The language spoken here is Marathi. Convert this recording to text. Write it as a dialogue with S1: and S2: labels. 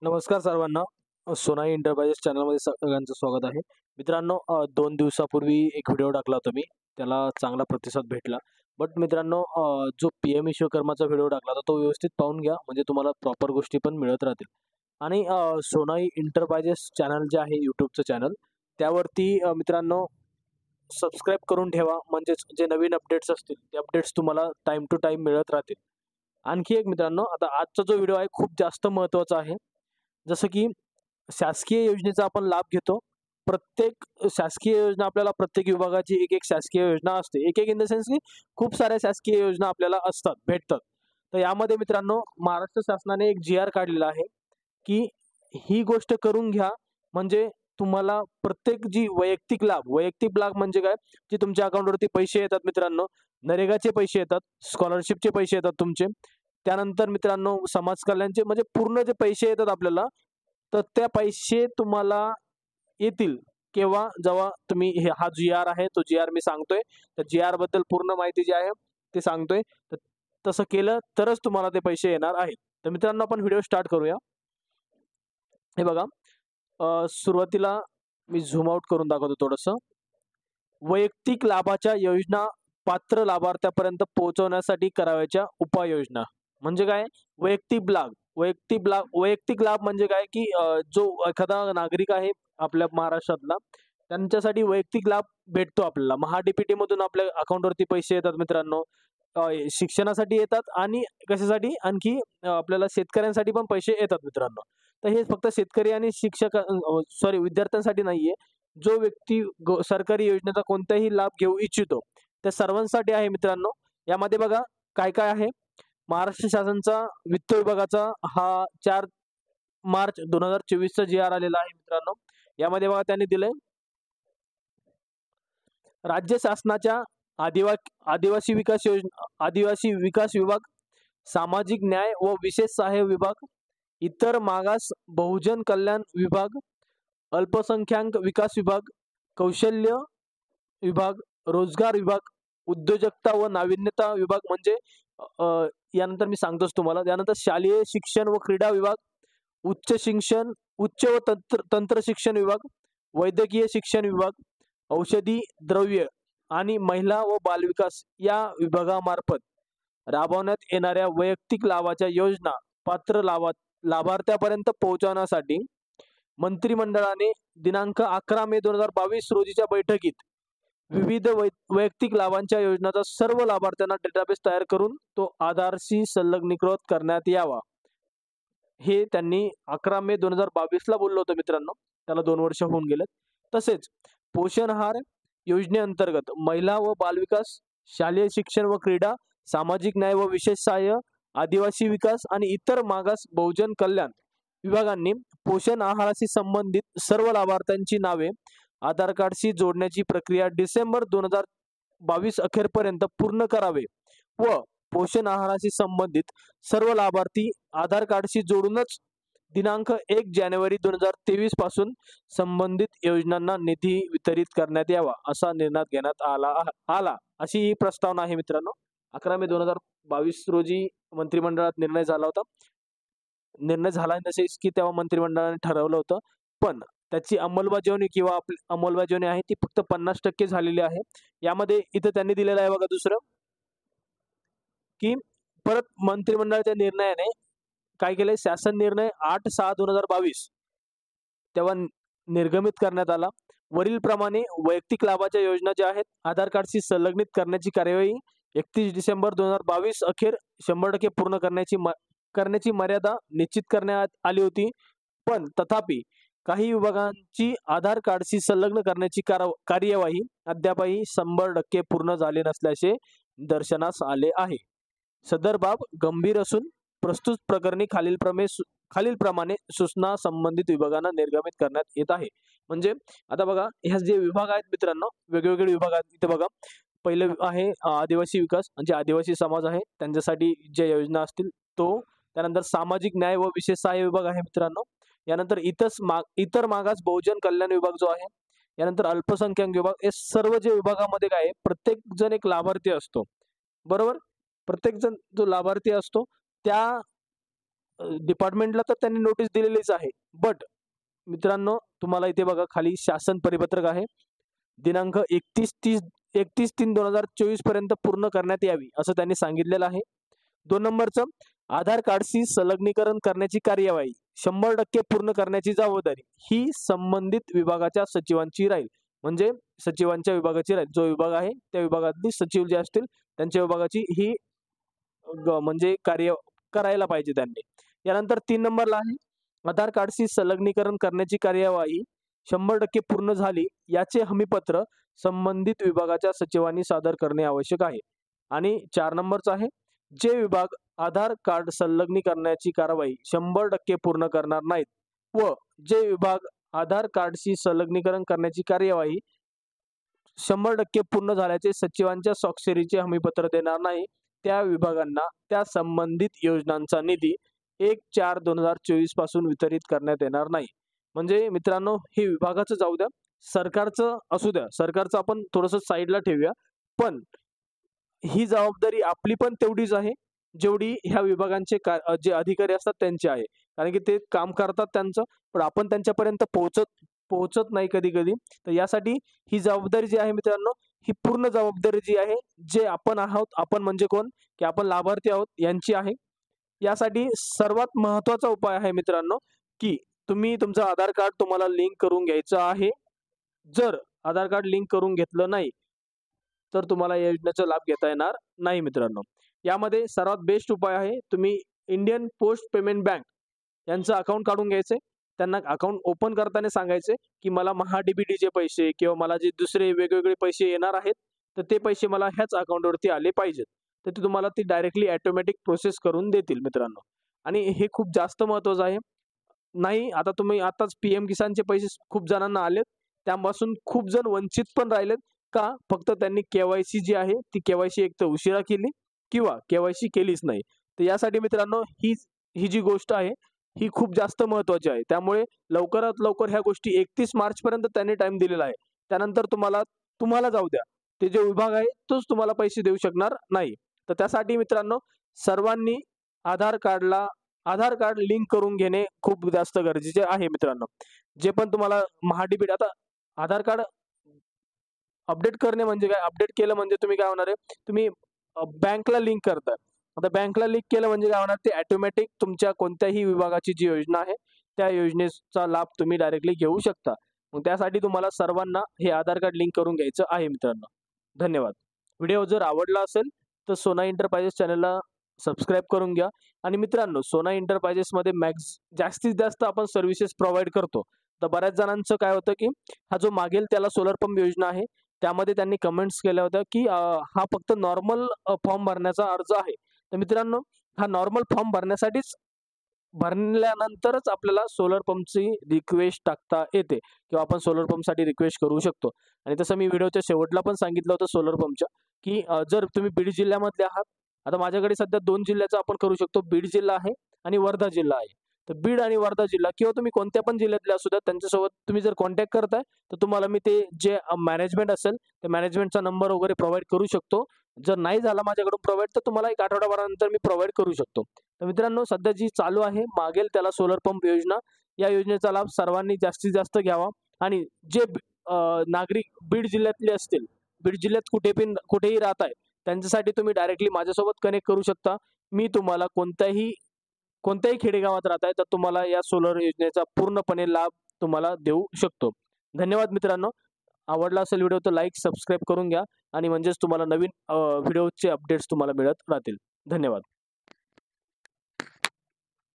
S1: नमस्कार सर्वांना. सोनाई एंटरप्राइजेस चॅनलमध्ये सगळ्यांचं स्वागत आहे. मित्रांनो, 2 दिवसापूर्वी एक व्हिडिओ टाकला होता मी. त्याला चांगला प्रतिसाद भेटला. बट मित्रांनो, जो पी-एम विश्वकर्माचा व्हिडिओ टाकला होता तो व्यवस्थित पाहून घ्या, म्हणजे तुम्हाला प्रॉपर गोष्टी पण मिळत राहतील. आणि सोनाई एंटरप्राइजेस चॅनल जे आहे YouTubeचं चॅनल, त्यावरती मित्रांनो सबस्क्राईब करून ठेवा. म्हणजेच जे नवीन अपडेट्स असतील, ते अपडेट्स तुम्हाला टाईम टू टाईम मिळत राहतील. आणखी एक मित्रांनो, आता आजचा जो व्हिडिओ आहे खूप जास्त महत्त्वाचा आहे. जसं की शासकीय योजनेचा आपण लाभ घेतो. प्रत्येक शासकीय योजना आपल्याला प्रत्येक विभागाची एक-एक शासकीय योजना असते. एक-एक इन द सेन्स की खूप साऱ्या शासकीय योजना आपल्याला असतात, भेटतात. तर यामध्ये मित्रांनो महाराष्ट्र शासनाने एक जी-आर काढलेला आहे, की ही गोष्ट करून घ्या. म्हणजे तुम्हाला प्रत्येक जी वैयक्तिक लाभ म्हणजे काय? जे तुमच्या अकाउंटवरती पैसे येतात मित्रांनो, नरेगाचे पैसे येतात, स्कॉलरशिपचे पैसे येतात तुमचे. त्यानंतर मित्रांनो समाज कल्याणचे म्हणजे पूर्ण जे पैसे येतात आपल्याला, तर त्या पैसे तुम्हाला येतील केव्हा? जेव्हा तुम्ही हा जी-आर आहे, तो जी-आर मी सांगतोय. तर जी-आर बद्दल पूर्ण माहिती जी आहे ते सांगतोय. तर तसं केलं तरच तुम्हाला ते पैसे येणार आहेत. तर मित्रांनो आपण व्हिडिओ स्टार्ट करूया. हे बघा, सुरुवातीला मी झूम आउट करून दाखवतो थोडंसं. वैयक्तिक लाभाच्या योजना पात्र लाभार्थ्यापर्यंत पोहोचवण्यासाठी करावयाच्या उपाययोजना. म्हणजे काय? वैयक्तिक लाभ म्हणजे काय, की जो एखादा नागरिक आहे आपल्या महाराष्ट्रातला, त्यांच्यासाठी वैयक्तिक लाभ भेटतो आपल्याला. मधून आपल्या अकाउंटवरती पैसे येतात मित्रांनो. शिक्षणासाठी येतात आणि कशासाठी? आणखी आपल्याला शेतकऱ्यांसाठी पण पैसे येतात मित्रांनो. तर हे फक्त शेतकरी आणि विद्यार्थ्यांसाठी नाहीये. जो व्यक्ती सरकारी योजनेचा कोणताही लाभ घेऊ इच्छितो, त्या सर्वांसाठी आहे मित्रांनो. यामध्ये बघा काय-काय आहे. महाराष्ट्र शासनाचा वित्त विभागाचा हा 4 मार्च 2024 चा जी-आर आलेला आहे मित्रांनो. यामध्ये बघा त्यांनी दिलंय, राज्य शासनाच्या आदिवासी विकास विभाग, सामाजिक न्याय व विशेष सहाय्य विभाग, इतर मागास बहुजन कल्याण विभाग, अल्पसंख्याक विकास विभाग, कौशल्य विभाग, रोजगार विभाग, उद्योजकता व नाविन्यता विभाग म्हणजे यानंतर मी सांगतोच तुम्हाला. त्यानंतर शालेय शिक्षण व क्रीडा विभाग, उच्च व तंत्र शिक्षण विभाग, वैद्यकीय शिक्षण विभाग, औषधी द्रव्य आणि महिला व बालविकास या विभागामार्फत राबवण्यात येणाऱ्या वैयक्तिक लाभाच्या योजना पात्र लाभार्थ्यापर्यंत पोहोचवण्यासाठी मंत्रिमंडळाने दिनांक 11 मे 2022 रोजीच्या बैठकीत विविध वैयक्तिक लाभांच्या योजनाचा सर्व लाभार्थ्यांना डेटाबेस तयार करून तो आधारशी संलग्नीकृत करण्यात यावा. हे त्यांनी 11 मे 2022 ला बोललं होतं मित्रांनो. त्याला 2 वर्ष होऊन गेलेत. तसेच पोषण आहार योजनेअंतर्गत महिला व बालविकास, शालेय शिक्षण व क्रीडा, सामाजिक न्याय व विशेष सहाय्य, आदिवासी विकास आणि इतर मागास बहुजन कल्याण विभागांनी पोषण आहाराशी संबंधित सर्व लाभार्थ्यांची नावे आधार कार्डशी जोडण्याची प्रक्रिया डिसेंबर 2022 अखेरपर्यंत पूर्ण करावे व पोषण आहाराशी संबंधित सर्व लाभार्थी आधार कार्डशी जोडूनच दिनांक 1 जानेवारी 2023 पासून संबंधित योजनांना निधी वितरित करण्यात यावा असा निर्णय घेण्यात आला अशी ही प्रस्तावना आहे मित्रांनो. 11 मे 2022 रोजी मंत्रिमंडळात निर्णय झाला होता. निर्णय झाला नसेल की तेव्हा मंत्रिमंडळाने ठरवलं होतं, पण त्याची अंमलबजावणी आहे ती फक्त 50% झालेली आहे. यामध्ये इथं त्यांनी दिलेलं आहे बघा दुसरं, की परत मंत्रिमंडळाच्या निर्णयाने काय केलंय, शासन निर्णय 8/6/2022 तेव्हा निर्गमित करण्यात आला. वरील प्रमाणे वैयक्तिक लाभाच्या योजना ज्या आहेत आधार कार्डशी संलग्नित करण्याची कार्यवाही 31 डिसेंबर 2022 अखेर 100% पूर्ण करण्याची मर्यादा निश्चित करण्यात आली होती. पण तथापि काही विभागांची आधार कार्डशी संलग्न करण्याची कार्यवाही अद्यापही 100% पूर्ण झाले नसल्याचे दर्शनास आले आहे. सदर बाब गंभीर असून प्रस्तुत प्रकरणी खालीलप्रमाणे सूचना संबंधित विभागांना निर्गमित करण्यात येत आहे. म्हणजे आता बघा, ह्या जे विभाग आहेत मित्रांनो, वेगवेगळे विभाग आहेत. इथे बघा, पहिलं आहे आदिवासी विकास, म्हणजे आदिवासी समाज आहे त्यांच्यासाठी ज्या योजना असतील तो. त्यानंतर सामाजिक न्याय व विशेष सहाय्य विभाग आहे मित्रांनो. यानंतर इतर मागास बहुजन कल्याण विभाग जो आहे. यानंतर अल्पसंख्याक विभाग. हे सर्व जे विभागामध्ये काय आहे, प्रत्येक जण एक लाभार्थी असतो, बरोबर. प्रत्येक जण जो लाभार्थी असतो त्या डिपार्टमेंटला तर त्यांनी नोटीस दिलेलीच आहे. बट मित्रांनो, तुम्हाला इथे बघा खाली शासन परिपत्रक आहे. दिनांक 31/3/2024 पर्यंत पूर्ण करण्यात यावी असं त्यांनी सांगितलेलं आहे. 2 नंबरचं, आधार कार्डशी संलग्नीकरण करण्याची कार्यवाही 100% पूर्ण करण्याची जबाबदारी ही संबंधित विभागाच्या सचिवांची राहील. म्हणजे सचिवांच्या विभागाची राहील. जो विभाग आहे त्या विभागातली सचिव जे असतील त्यांच्या विभागाची ही म्हणजे कार्य करायला पाहिजे त्यांनी. यानंतर 3 नंबरला आहे, आधार कार्डशी संलग्नीकरण करण्याची कार्यवाही 100% पूर्ण झाली याचे हमीपत्र संबंधित विभागाच्या सचिवांनी सादर करणे आवश्यक आहे. आणि 4 नंबरचा आहे, जे विभाग आधार कार्ड संलग्नीकरणाची कारवाई 100% पूर्ण करणार नाहीत व जे विभाग आधार कार्डशी संलग्नीकरण करण्याची कार्यवाही 100% पूर्ण झाल्याचे सचिवांच्या स्वाक्षरीचे हमीपत्र देणार नाही, त्या विभागांना त्या संबंधित योजनांचा निधी 1/4/2024 पासून वितरित करण्यात येणार नाही. म्हणजे मित्रांनो, हे विभागाचं जाऊ द्या, सरकारचं असू द्या. सरकारचं आपण थोडंसं साईडला ठेवूया. पण ही जबाबदारी आपली पण तेवढीच आहे, जेवढी ह्या विभागांचे जे अधिकारी असतात त्यांची आहे. कारण की ते काम करतात त्यांचं, पण आपण त्यांच्यापर्यंत पोहोचत नाही कधी-कधी. तर यासाठी ही जबाबदारी जी आहे मित्रांनो, ही पूर्ण जबाबदारी जी आहे, जे आपण आहोत, आपण म्हणजे कोण, की आपण लाभार्थी आहोत यांची आहे. यासाठी सर्वात महत्त्वाचा उपाय आहे मित्रांनो, की तुम्ही तुमचं आधार कार्ड तुम्हाला लिंक करून घ्यायचं आहे. जर आधार कार्ड लिंक करून घेतलं नाही, तर तुम्हाला या योजनेचा लाभ घेता येणार नाही मित्रांनो. यामध्ये सर्वात बेस्ट उपाय आहे, तुम्ही इंडियन पोस्ट पेमेंट बँक यांचं अकाउंट काढून घ्यायचंय. त्यांना अकाउंट ओपन करताना सांगायचे, की मला महा-डी-बी-टीचे पैसे किंवा मला जे दुसरे वेगवेगळे पैसे येणार आहेत, तर ते पैसे मला ह्याच अकाउंटवरती आले पाहिजेत. तर ते तुम्हाला ती डायरेक्टली ऑटोमॅटिक प्रोसेस करून देतील मित्रांनो. आणि हे खूप जास्त महत्त्वाचं आहे. नाही, आता तुम्ही आताच पीएम किसानचे पैसे खूप जणांना आलेत. त्यापासून खूप जण वंचित पण राहिलेत. का? फक्त त्यांनी के-वाय-सी जी आहे, ती के-वाय-सी एक तर उशिरा केली किंवा के-वाय-सी केलीच नाही. तर यासाठी मित्रांनो, ही जी गोष्ट आहे, ही खूप जास्त महत्त्वाची आहे. त्यामुळे लवकरात लवकर ह्या गोष्टी 31 मार्चपर्यंत त्यांनी टाईम दिलेला आहे. त्यानंतर तुम्हाला जाऊ द्या. ते जे विभाग आहे, तोच तुम्हाला पैसे देऊ शकणार नाही. तर त्यासाठी मित्रांनो, सर्वांनी आधार कार्ड लिंक करून घेणे खूप जास्त गरजेचे आहे मित्रांनो. जे पण तुम्हाला महा-डी-बी-टी, आता आधार कार्ड अपडेट करणे म्हणजे काय? अपडेट केलं म्हणजे तुम्ही काय होणार आहे? तुम्ही बँकला लिंक करताय. आता बँकला लिंक केलं म्हणजे काय होणार? ते ऑटोमॅटिक तुमच्या कोणत्याही विभागाची जी योजना आहे, त्या योजनेचा लाभ तुम्ही डायरेक्टली घेऊ शकता. मग त्यासाठी तुम्हाला सर्वांना हे आधार कार्ड लिंक करून घ्यायचं आहे मित्रांनो. धन्यवाद. व्हिडिओ जर आवडला असेल तर सोना एंटरप्राइजेस चॅनलला सबस्क्राईब करून घ्या. आणि मित्रांनो, सोना एंटरप्राइजेसमध्ये जास्तीत जास्त आपण सर्व्हिसेस प्रोव्हाईड करतो. तर बऱ्याच जणांचं काय होतं, की हा जो मागेल त्याला सोलर पंप योजना आहे, त्यामध्ये त्यांनी कमेंट्स केल्या होत्या, की हा फक्त नॉर्मल फॉर्म भरण्याचा अर्ज आहे. तर मित्रांनो, हा नॉर्मल फॉर्म भरल्यानंतरच आपल्याला सोलर पंपची रिक्वेस्ट टाकता येते किंवा आपण सोलर पंपसाठी रिक्वेस्ट करू शकतो. आणि तसं मी व्हिडिओच्या शेवटला पण सांगितलं होतं सोलर पंपच्या, की जर तुम्ही बीड जिल्ह्यामधले आहात, आता माझ्याकडे सध्या 2 जिल्ह्याचं आपण करू शकतो. बीड जिल्हा आहे आणि वर्धा जिल्हा आहे. तर बीड आणि वर्धा जिल्हा किंवा तुम्ही कोणत्या पण जिल्ह्यातले असू द्या, त्यांच्यासोबत तुम्ही जर कॉन्टॅक्ट करताय, तर तुम्हाला मी ते जे मॅनेजमेंट असेल, त्या मॅनेजमेंटचा नंबर वगैरे प्रोव्हाईड करू शकतो. जर नाही झाला माझ्याकडून प्रोव्हाईड, तर तुम्हाला 1 आठवडाभरानंतर मी प्रोव्हाईड करू शकतो. तर मित्रांनो, सध्या जी चालू आहे मागेल त्याला सोलर पंप योजना, या योजनेचा लाभ सर्वांनी जास्तीत जास्त घ्यावा. आणि जे नागरिक बीड जिल्ह्यातले असतील, बीड जिल्ह्यात कुठेही राहत आहे, त्यांच्यासाठी तुम्ही डायरेक्टली माझ्यासोबत कनेक्ट करू शकता. मी तुम्हाला कोणत्याही खेडेगावात राहताय, तर तुम्हाला या सोलर योजनेचा पूर्णपणे लाभ तुम्हाला देऊ शकतो. धन्यवाद मित्रांनो. आवडला असेल व्हिडिओ तर लाईक, सबस्क्राईब करून घ्या आणि म्हणजेच तुम्हाला नवीन व्हिडिओचे अपडेट्स तुम्हाला मिळत राहतील. धन्यवाद.